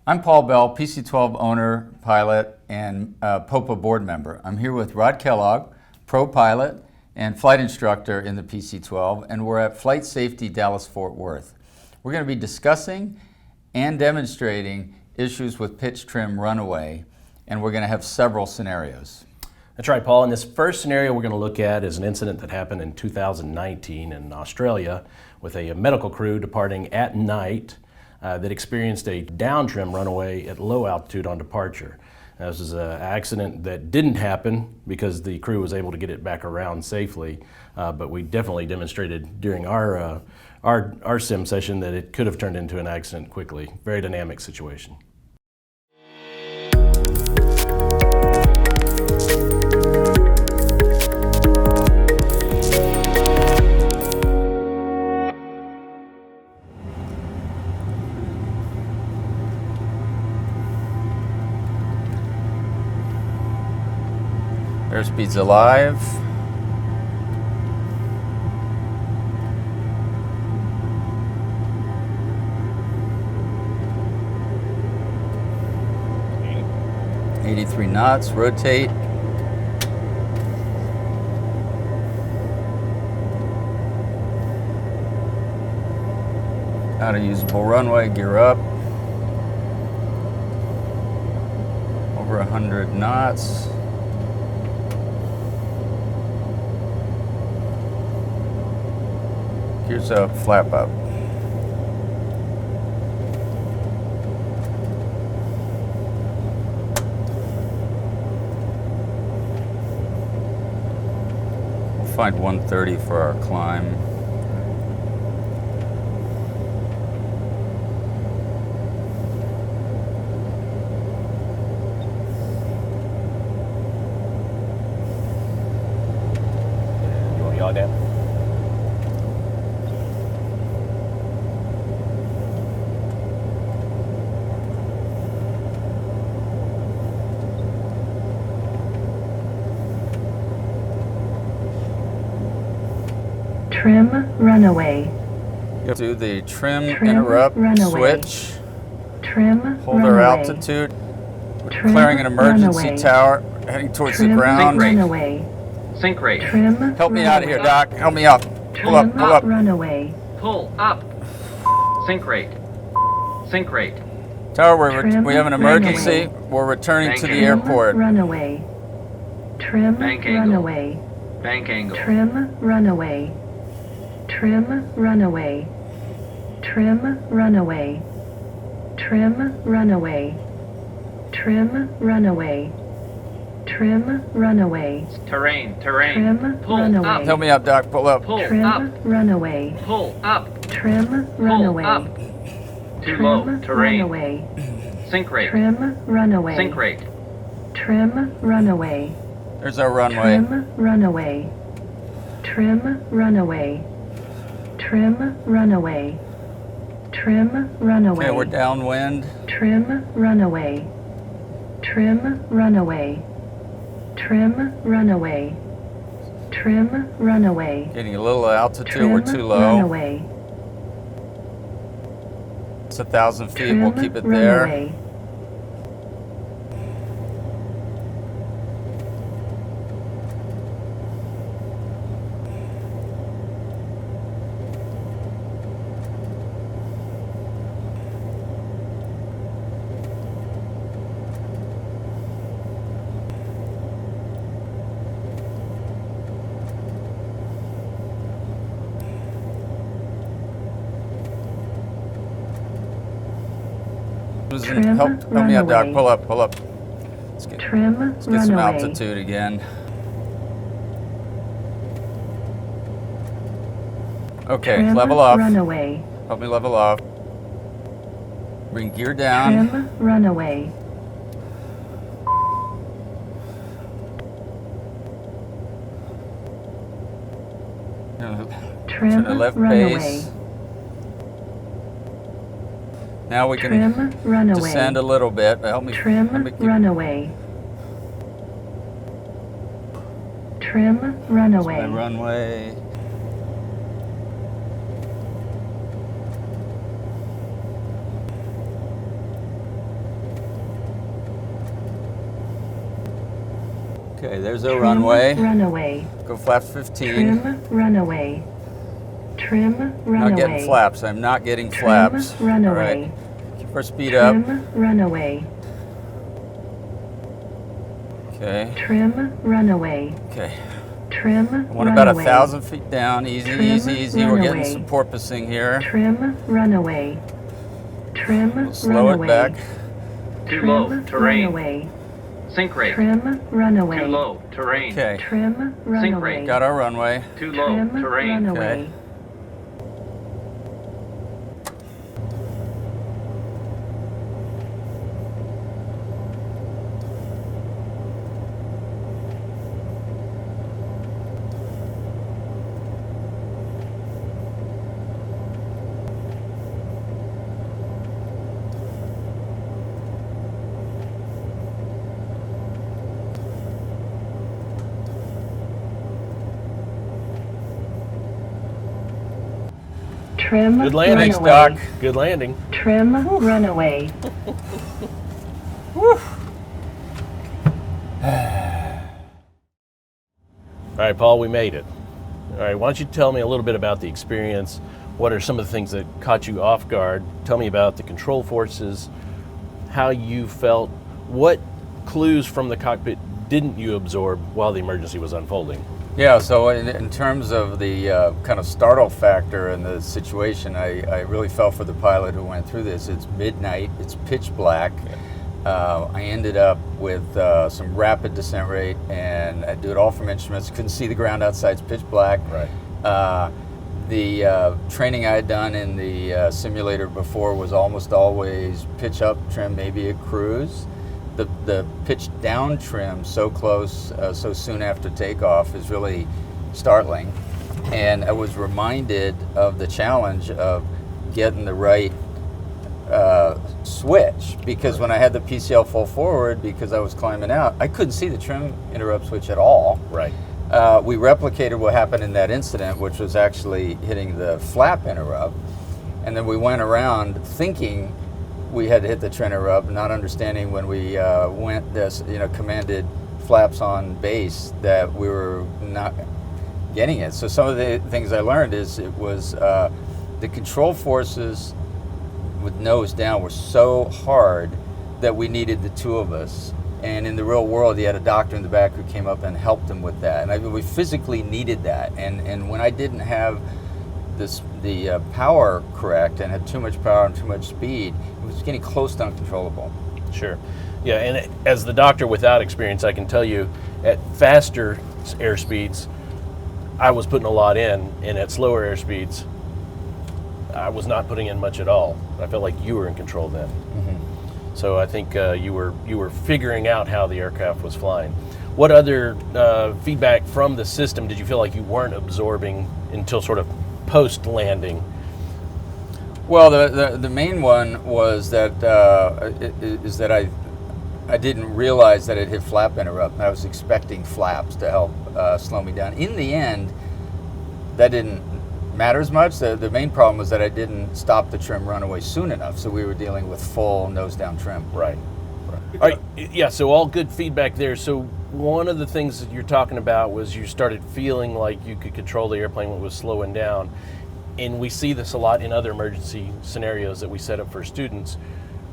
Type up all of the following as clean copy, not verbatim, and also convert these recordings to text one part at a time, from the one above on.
I'm Paul Bell, PC-12 owner, pilot, and POPA board member. I'm here with Rod Kellogg, pro pilot and flight instructor in the PC-12, and we're at FlightSafety Dallas-Fort Worth. We're going to be discussing and demonstrating issues with pitch trim Runaway, and we're going to have several scenarios. That's right, Paul. And this first scenario we're going to look at is an incident that happened in 2019 in Australia with a medical crew departing at night that experienced a down trim runaway at low altitude on departure. Now, this is an accident that didn't happen because the crew was able to get it back around safely, but we definitely demonstrated during our sim session that it could have turned into an accident quickly. Very dynamic situation. Airspeed's alive. .83 knots, rotate. Not a usable runway, gear up. Over 100 knots. Gears up, flap up. We'll find 130 for our climb. You want to yaw down? Trim runaway. Do the trim interrupt runaway. switch. Trim Hold runaway. our altitude. We're Trim declaring an emergency runaway. tower heading towards Trim the ground. runaway. Sink rate. Trim Help me runaway. out of here, Doc. Help me out. Pull up, Trim pull up. runaway. Pull up. Sink rate. Sink rate. Tower, Trim we have an emergency. runaway. We're returning to the Trim airport. Runaway. Trim Bank angle. runaway. Bank angle. Trim runaway. Trim runaway. Trim runaway. Trim runaway. Trim runaway. Trim runaway. Terrain. Terrain. Trim Pull runaway. up. Help me out, Doc. Pull up. Pull Trim up. runaway. Pull up. Trim Pull runaway. up. Too Trim low. Terrain. runaway. Sink rate. Trim runaway. Sink rate. Trim runaway. There's our runway. Trim runaway. Trim runaway. Trim runaway. Trim runaway. Okay, we're downwind. Trim runaway. Trim runaway. Trim runaway. Trim runaway. Getting a little altitude. Trim We're too low. runaway. It's 1,000 feet. Trim We'll keep it there. runaway. Trim Help me out, Doc. runaway. Pull up, pull up. Let's get Trim some runaway. altitude again. Okay, Trim level off. runaway. Help me level off. Bring gear down. Trim runaway. Trim To the left runaway. base. Now we can Trim runaway. descend a little bit. Help me. Trim help me keep- runaway. Trim runaway. My runway. Okay, there's our Trim runway. runaway. Go flaps 15. Trim runaway. Trim runaway. Not getting flaps. I'm not getting flaps. Trim runaway. All right. Keep our speed up. Trim runaway. Okay. Trim runaway. Okay. Trim I want about runaway. 1,000 feet down. Easy, Trim easy, easy. We're getting runaway. some porpoising here. Trim runaway. Trim We'll slow runaway. it back. Too Trim low. Terrain. runaway. Sink rate. Trim runaway. Too low. Terrain. Okay. Trim runaway. rate. Got our runway. Too low. Trim Terrain. runaway. Okay. Trim Good landing. Thanks, runaway. Doc. Good landing. Trim runaway. All right, Paul, we made it. All right, why don't you tell me a little bit about the experience? What are some of the things that caught you off guard? Tell me about the control forces, how you felt, what clues from the cockpit didn't you absorb while the emergency was unfolding? Yeah, so in terms of the kind of startle factor in the situation, I really felt for the pilot who went through this. It's midnight, it's pitch black. I ended up with some rapid descent rate, and I do it all from instruments. Couldn't see the ground outside, it's pitch black. Right. The training I had done in the simulator before was almost always pitch up trim, maybe a cruise. The pitch down trim so close, so soon after takeoff is really startling. And I was reminded of the challenge of getting the right switch, because when I had the PCL full forward, because I was climbing out, I couldn't see the trim interrupt switch at all. Right. We replicated what happened in that incident, which was actually hitting the flap interrupt. And then we went around thinking we had to hit the trim interrupt, not understanding when we went this, commanded flaps on base, that we were not getting it. So some of the things I learned is it was the control forces with nose down were so hard that we needed the two of us. And in the real world, he had a doctor in the back who came up and helped him with that. And we physically needed that. And when I didn't have the power correct and had too much power and too much speed, it was getting close to uncontrollable. Sure. Yeah, and as the doctor without experience, I can tell you at faster airspeeds, I was putting a lot in, and at slower airspeeds, I was not putting in much at all. I felt like you were in control then. Mm-hmm. So I think you were figuring out how the aircraft was flying. What other feedback from the system did you feel like you weren't absorbing until sort of post-landing? Well, the main one was that is that I didn't realize that it hit flap interrupt. I was expecting flaps to help slow me down. In the end, that didn't matter as much. The main problem was that I didn't stop the trim runaway soon enough, so we were dealing with full nose down trim. Right. All right. Yeah, so all good feedback there. So one of the things that you're talking about was you started feeling like you could control the airplane when it was slowing down. And we see this a lot in other emergency scenarios that we set up for students,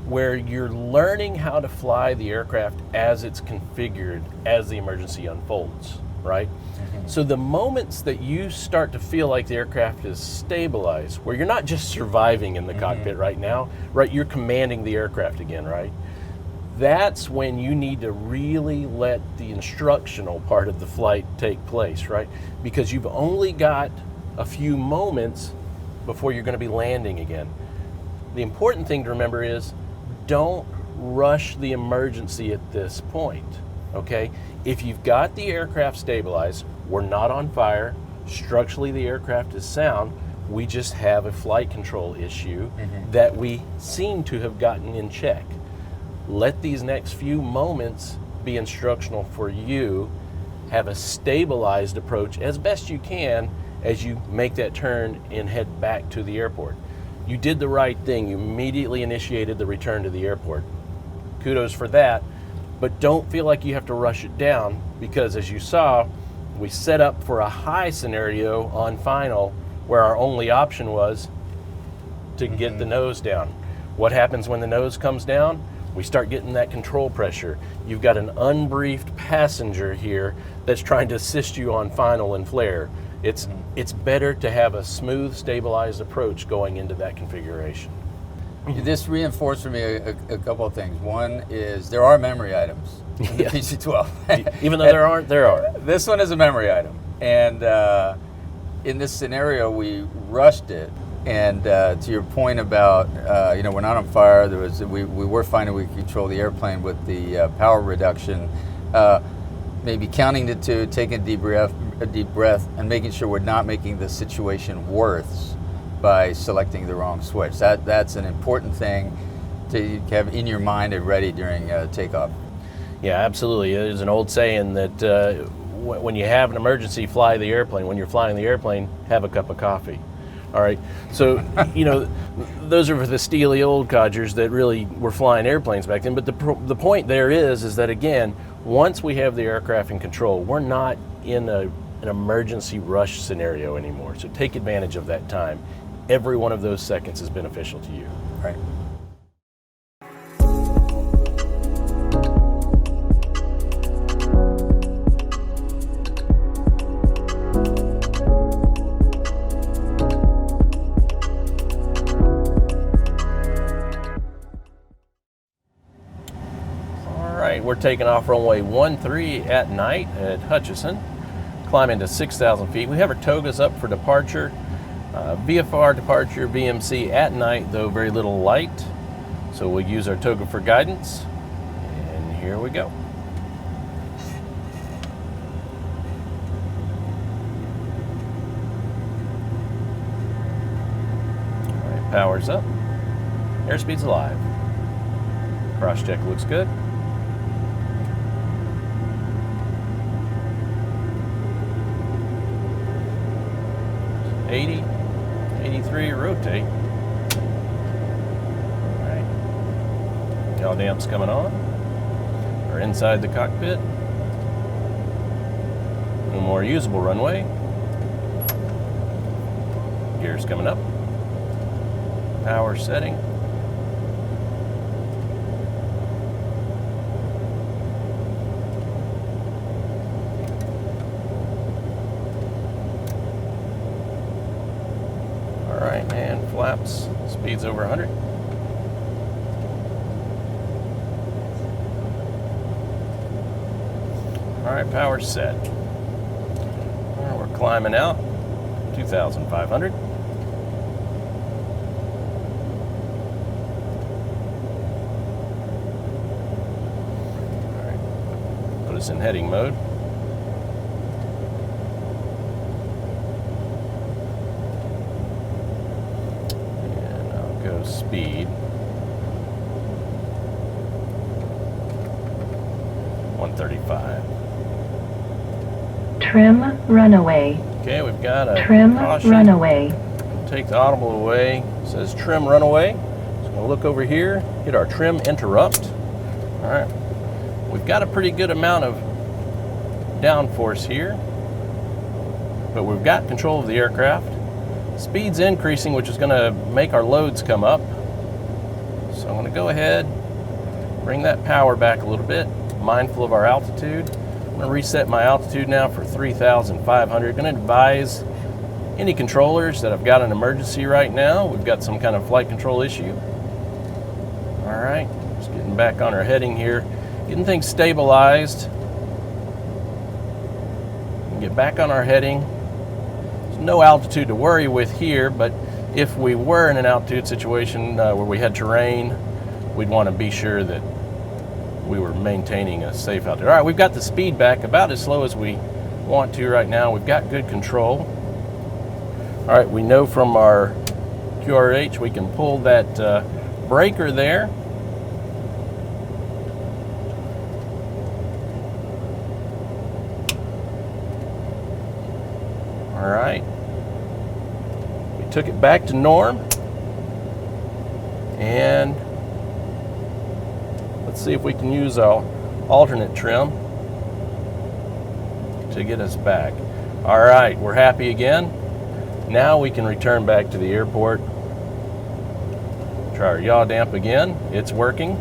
where you're learning how to fly the aircraft as it's configured as the emergency unfolds, right? Mm-hmm. So the moments that you start to feel like the aircraft is stabilized, where you're not just surviving in the cockpit right now, right? You're commanding the aircraft again, right? That's when you need to really let the instructional part of the flight take place, right? Because you've only got a few moments before you're going to be landing again. The important thing to remember is don't rush the emergency at this point, okay? If you've got the aircraft stabilized, we're not on fire, structurally the aircraft is sound, we just have a flight control issue that we seem to have gotten in check. Let these next few moments be instructional for you. Have a stabilized approach as best you can as you make that turn and head back to the airport. You did the right thing. You immediately initiated the return to the airport. Kudos for that. but don't feel like you have to rush it down, because as you saw, we set up for a high scenario on final where our only option was to get the nose down. What happens when the nose comes down? We start getting that control pressure. You've got an unbriefed passenger here that's trying to assist you on final and flare. It's better to have a smooth, stabilized approach going into that configuration. This reinforced for me a couple of things. One is there are memory items in the Yeah. PC-12. Even though there aren't, there are. This one is a memory item. And in this scenario, we rushed it. And to your point about, we're not on fire, we were finding we could control the airplane with the power reduction. Maybe counting to two, taking a deep breath, and making sure we're not making the situation worse by selecting the wrong switch. That's an important thing to have in your mind and ready during takeoff. Yeah, absolutely. There's an old saying that when you have an emergency, fly the airplane. When you're flying the airplane, have a cup of coffee. All right, so those are for the steely old codgers that really were flying airplanes back then. But the point there is that, again, once we have the aircraft in control, we're not in an emergency rush scenario anymore. So take advantage of that time. Every one of those seconds is beneficial to you. Right. We're taking off runway 13 at night at Hutchinson, climbing to 6,000 feet. We have our togas up for departure, VFR departure, VMC at night, though very little light. So we'll use our toga for guidance, and here we go. All right, power's up, airspeed's alive. Cross check looks good. 80, 83, rotate. All right. Yaw damps coming on. We're inside the cockpit. No more usable runway. Gears coming up. Power setting. And flaps, speed's over 100. All right, power's set. Well, we're climbing out, 2,500. All right, put us in heading mode. Speed 135. Trim runaway. Okay, we've got a Trim caution. runaway. Take the audible away. It says trim runaway. So we'll look over here, hit our trim interrupt. All right, we've got a pretty good amount of downforce here, but we've got control of the aircraft. Speed's increasing, which is going to make our loads come up. So I'm going to go ahead, bring that power back a little bit, mindful of our altitude. I'm going to reset my altitude now for 3,500. Going to advise any controllers that I've got an emergency right now. We've got some kind of flight control issue. All right, just getting back on our heading here, getting things stabilized. Get back on our heading. No altitude to worry with here, but if we were in an altitude situation where we had terrain, we'd want to be sure that we were maintaining a safe altitude. All right, we've got the speed back about as slow as we want to right now. We've got good control. All right, we know from our QRH we can pull that breaker there. All right, we took it back to norm, and let's see if we can use our alternate trim to get us back. All right, we're happy again. Now we can return back to the airport. Try our yaw damp again. It's working.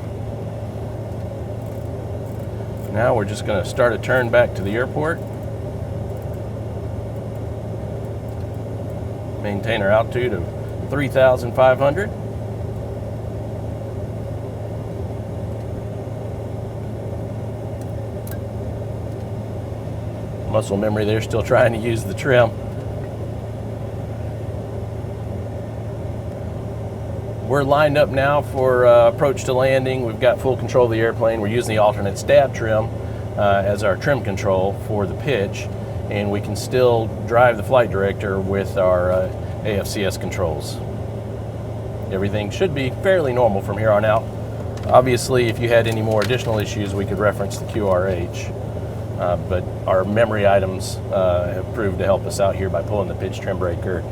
Now we're just going to start a turn back to the airport. Maintain our altitude of 3,500. Muscle memory there, still trying to use the trim. We're lined up now for approach to landing. We've got full control of the airplane. We're using the alternate stab trim as our trim control for the pitch, and we can still drive the flight director with our AFCS controls. Everything should be fairly normal from here on out. Obviously, if you had any more additional issues, we could reference the QRH, but our memory items have proved to help us out here by pulling the pitch trim breaker,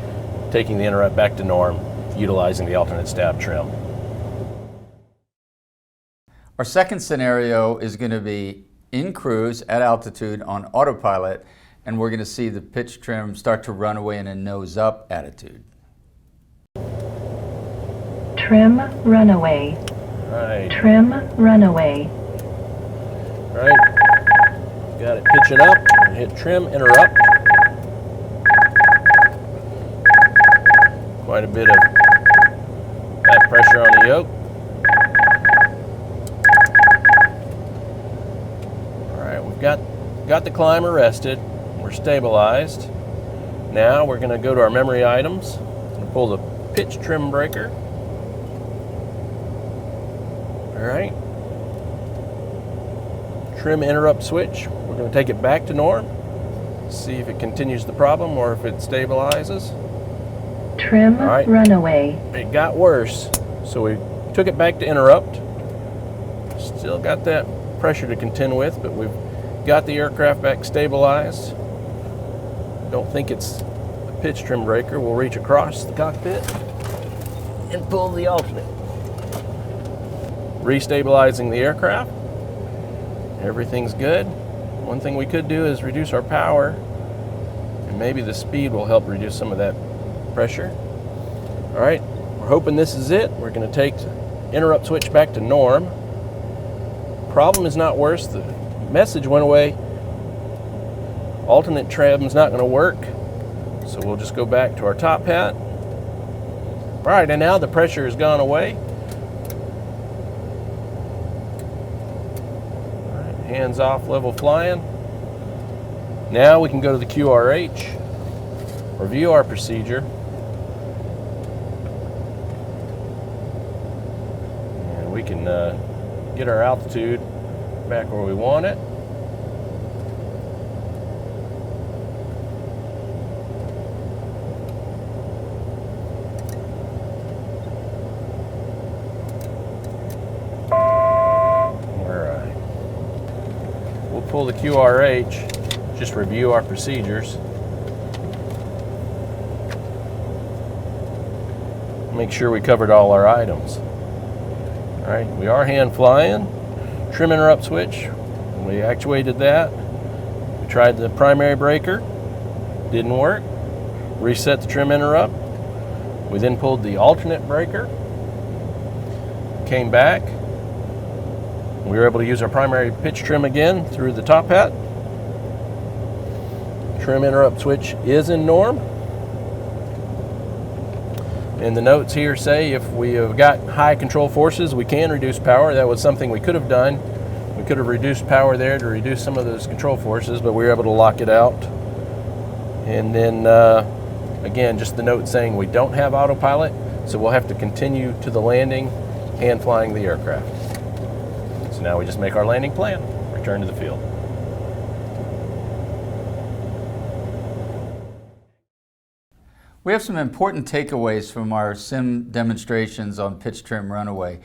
taking the interrupt back to norm, utilizing the alternate stab trim. Our second scenario is going to be in cruise at altitude on autopilot, and we're going to see the pitch trim start to run away in a nose up attitude. Trim runaway. Right. Trim runaway. All right. Got it pitching up. Hit trim interrupt. Quite a bit of back pressure on the yoke. All right, we've got the climb arrested. We're stabilized. Now we're going to go to our memory items and pull the pitch trim breaker. All right. Trim interrupt switch. We're going to take it back to norm. See if it continues the problem or if it stabilizes. Trim right. runaway. It got worse, so we took it back to interrupt. Still got that pressure to contend with, but we've got the aircraft back stabilized. Don't think it's a pitch trim breaker. We'll reach across the cockpit and pull the alternate. Restabilizing the aircraft. Everything's good. One thing we could do is reduce our power, and maybe the speed will help reduce some of that pressure. All right, we're hoping this is it. We're going to take interrupt switch back to norm. Problem is not worse. The message went away. Alternate trim's not going to work, so we'll just go back to our top hat. All right, and now the pressure has gone away. All right, hands off, level flying. Now we can go to the QRH, review our procedure. We can get our altitude back where we want it. All right. We'll pull the QRH, just review our procedures. Make sure we covered all our items. All right, we are hand flying. Trim interrupt switch, we actuated that. We tried the primary breaker, didn't work. Reset the trim interrupt. We then pulled the alternate breaker, came back. We were able to use our primary pitch trim again through the top hat. Trim interrupt switch is in norm. And the notes here say if we have got high control forces, we can reduce power. That was something we could have done. We could have reduced power there to reduce some of those control forces, but we were able to lock it out. And then, again, just the note saying we don't have autopilot, so we'll have to continue to the landing, hand flying the aircraft. So now we just make our landing plan, return to the field. We have some important takeaways from our sim demonstrations on pitch trim runaway.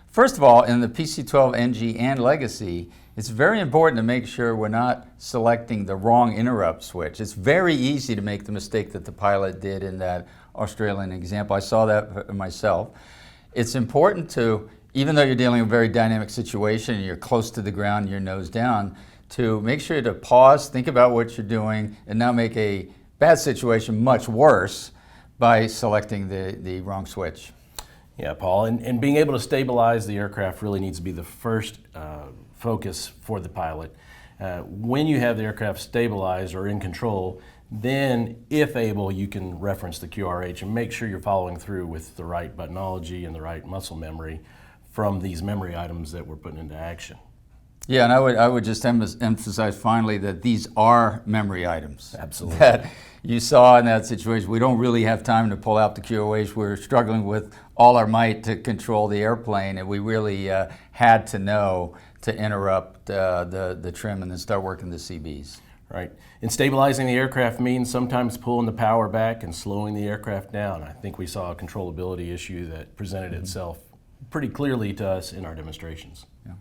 First of all, in the PC-12 NG and Legacy, it's very important to make sure we're not selecting the wrong interrupt switch. It's very easy to make the mistake that the pilot did in that Australian example. I saw that myself. It's important to even though you're dealing with a very dynamic situation and you're close to the ground, your nose down, to make sure to pause, think about what you're doing, and not make a bad situation much worse by selecting the wrong switch. Yeah, Paul, and being able to stabilize the aircraft really needs to be the first focus for the pilot. When you have the aircraft stabilized or in control, then, if able, you can reference the QRH and make sure you're following through with the right buttonology and the right muscle memory from these memory items that we're putting into action. Yeah, and I would just emphasize finally that these are memory items. Absolutely. That you saw in that situation. We don't really have time to pull out the QOH. We're struggling with all our might to control the airplane, and we really had to know to interrupt the trim and then start working the CBs. Right. And stabilizing the aircraft means sometimes pulling the power back and slowing the aircraft down. I think we saw a controllability issue that presented itself pretty clearly to us in our demonstrations. Yeah.